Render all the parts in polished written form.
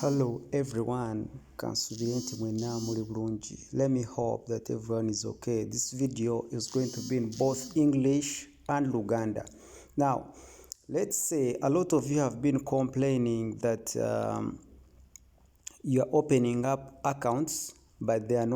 Hello everyone, kansubirenti mwena muli bulungi. Let me hope that everyone is okay. This video is going to be in both English and Luganda. Now, let's say a lot of you have been complaining that you are opening up accounts, but they have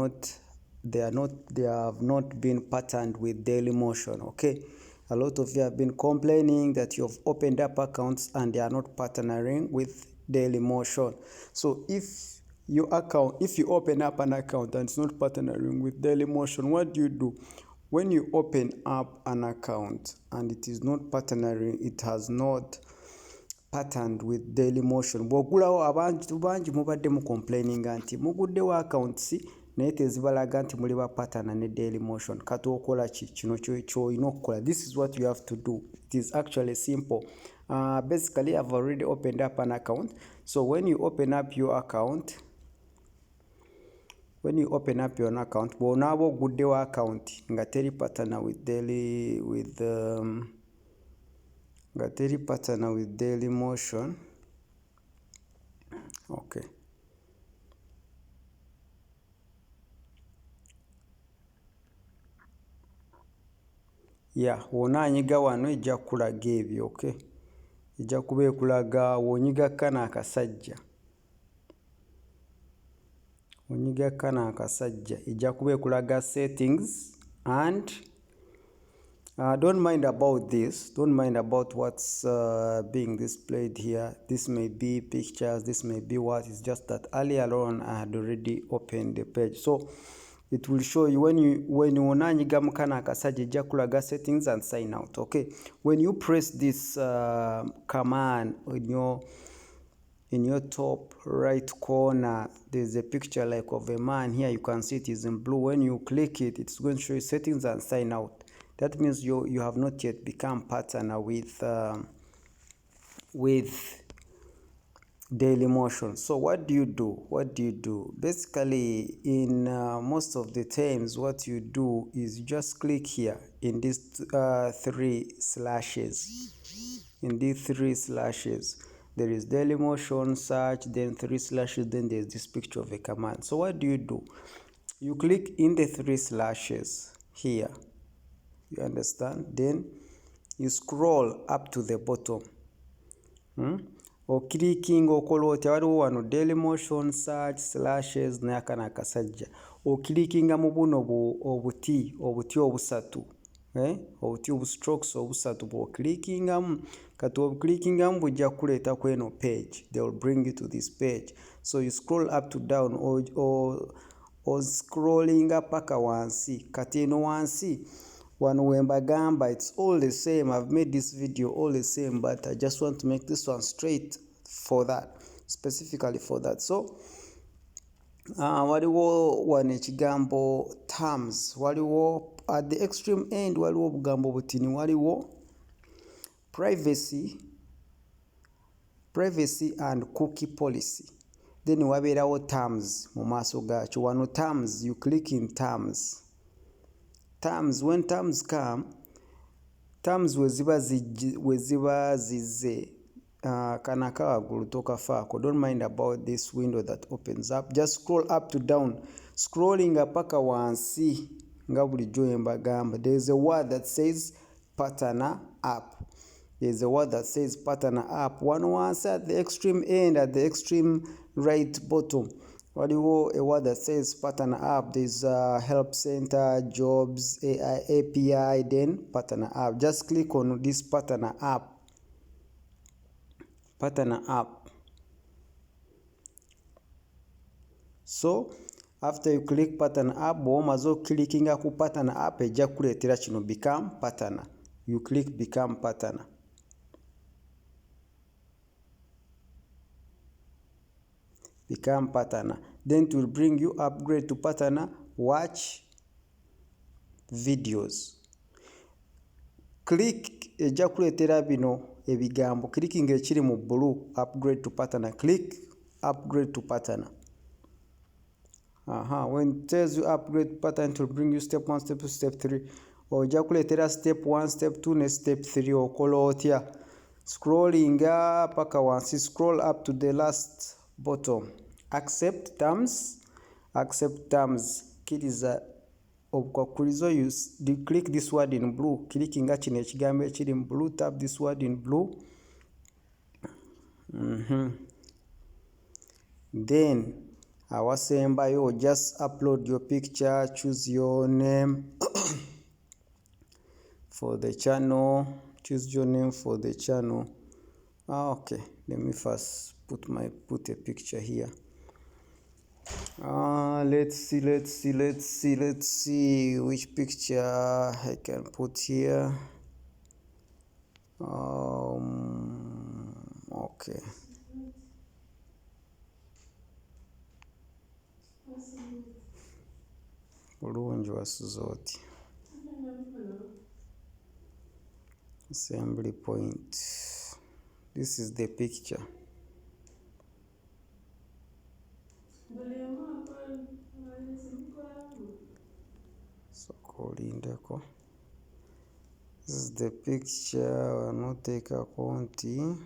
not been patterned with Dailymotion. Okay, a lot of you have been complaining that you have opened up accounts and they are not partnering with Dailymotion. So if you open up an account and it's not partnering with Dailymotion, what do? When you open up an account and it is not partnering, it has not patterned with Dailymotion. Bw'ogulawo abantu bangi mubadde mu complaining nti muguddewo accounts naye tezibalaga nti muli ba partner ne Dailymotion. Kati okola ki? Kino ky'olina okukola. This is what you have to do. It is actually simple. Basically, I've already opened up an account. So when you open up your account, bw'onaaba oguddewo account nga teri partner with Dailymotion. Okay. Yeah, wonanyiga wano ejja kulaga ebyo, okay? Ejja kuba ekulaga wonyiga kana akasajja. Ejja kuba ekulaga settings and don't mind about this. Don't mind about what's being displayed here. This may be pictures, this may be what. It's just that earlier on I had already opened the page. So it will show you when you onanyiga mukana akasajja ejja kulaga settings and sign out. Okay, when you press this command in your top right corner, there's a picture like of a man here. You can see it is in blue. When you click it, it's going to show you settings and sign out. That means you have not yet become partner with Dailymotion. So what do you do? Basically, in most of the times, what you do is you just click here in these three slashes. In these three slashes, there is Dailymotion, search, then three slashes, then there's this picture of a command. So what do? You click in the three slashes here. You understand? Then you scroll up to the bottom. Or clicking okola otya waliwo wano Dailymotion, search, slashes n'akana akasajja. Okilikinga mu buno obuti obusatu. Obuti obustrokes obusatu bw'okilikingamu. Kati obukilikingamu bujja kuleeta ku eno page. They will bring you to this page. So you scroll up to down or scrolling up paka wansi. Kati eno wansi wano wembagamba, it's all the same. I've made this video all the same, but I just want to make this one straight for that, specifically for that. So waliwo wano ekigambo terms, waliwo at the extreme end waliwo obugambo butini, waliwo privacy and cookie policy, then wabeerawo terms mu maaso gaakyo. Wano terms, you click in terms. When terms come, terms we ziba zize kanaka wagulu tokafaako. Don't mind about this window that opens up. Just scroll up to down. Scrolling paka wansi nga bulijjo embagamba. There is a word that says partner app. One wansi at the extreme end, at the extreme right bottom, waliwo a word that says partner app. There's help center, jobs, AI, API, then partner app. Just click on this partner app. So after you click partner app, bw'omaze clickinga ku partner app ejja kuleetera kino become partner. You click become partner. Then it will bring you upgrade to partner, watch videos. Click ejja kuleetera bino ebigambo. Clicking ekiri mu blue, upgrade to partner. Click upgrade to partner. When it tells you upgrade to partner, it will bring you step 1, step 2, step 3. Ojja kuleetera step 1, step 2 ne step 3. Okola otya? Scrolling paka wansi, scroll up to the last bottom. Accept terms kkiriza obukwakulizo. You click this word in blue, clickinga kino ekigambo ekiri mu blue, tap this word in blue. Then awasembayo, just upload your picture, choose your name for the channel, choose your name for the channel. Okay, let me first put a picture here. Let's see which picture I can put here. Okay. Bulungi wasuzoti. Assembly point. This is the picture. So kolindako. This is the picture. Wanoteka konti.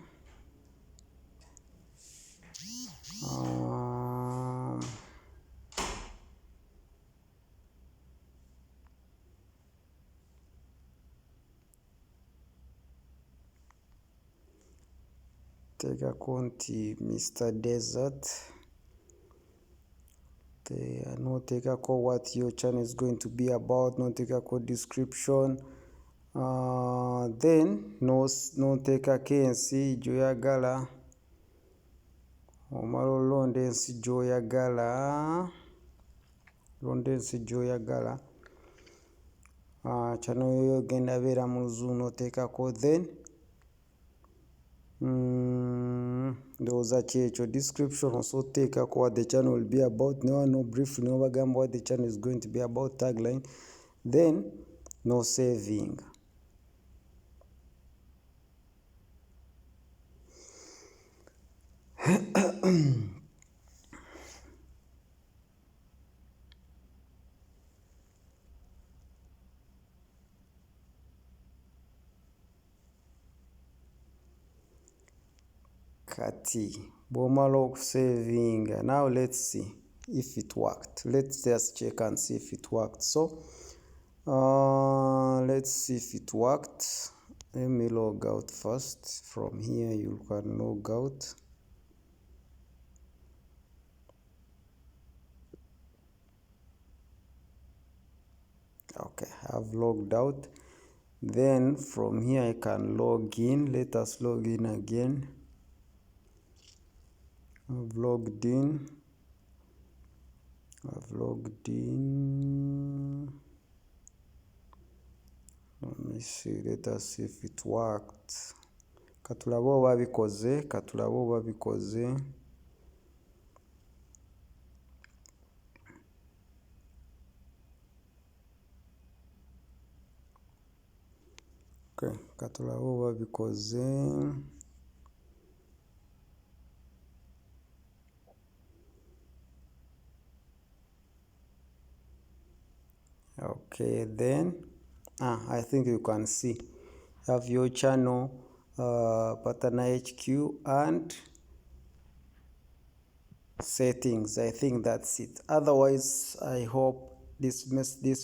Take a konti Mr. Desert. No take a call what your channel is going to be about. No take a call description. Then no take a kensi joyagala. Omalo londensi joyagala. Londensi joyagala. Channel yo genda vera muzu no take a call then. Those are your description. Also take a what the channel will be about. No brief, no bagamba what the channel is going to be about, tagline. Then no saving. Kati bomalo saving. Now let's see if it worked. Let's just check and see if it worked. So let's see if it worked. Let me log out first. From here you can log out. Okay, I've logged out. Then from here I can log in. Let us log in again. I've logged in. Let me see. Let us see if it worked. Katulabo babikoze. Okay, katulabo babikoze. Okay, then I think you can see have your channel, partner HQ and settings. I think that's it. Otherwise, I hope this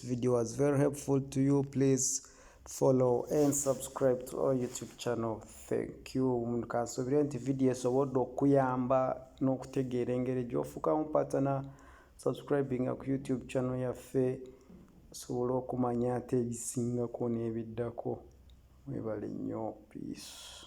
video was very helpful to you. Please follow and subscribe to our YouTube channel. Thank you. Mukasobera nti video esobodde okuyamba n'okutegeera engeri gy'ofuukamu partner subscribing ku YouTube channel yaffe. Sobola okumanya ate ebisingako n'ebiddako. Mwebale nnyo. Peace.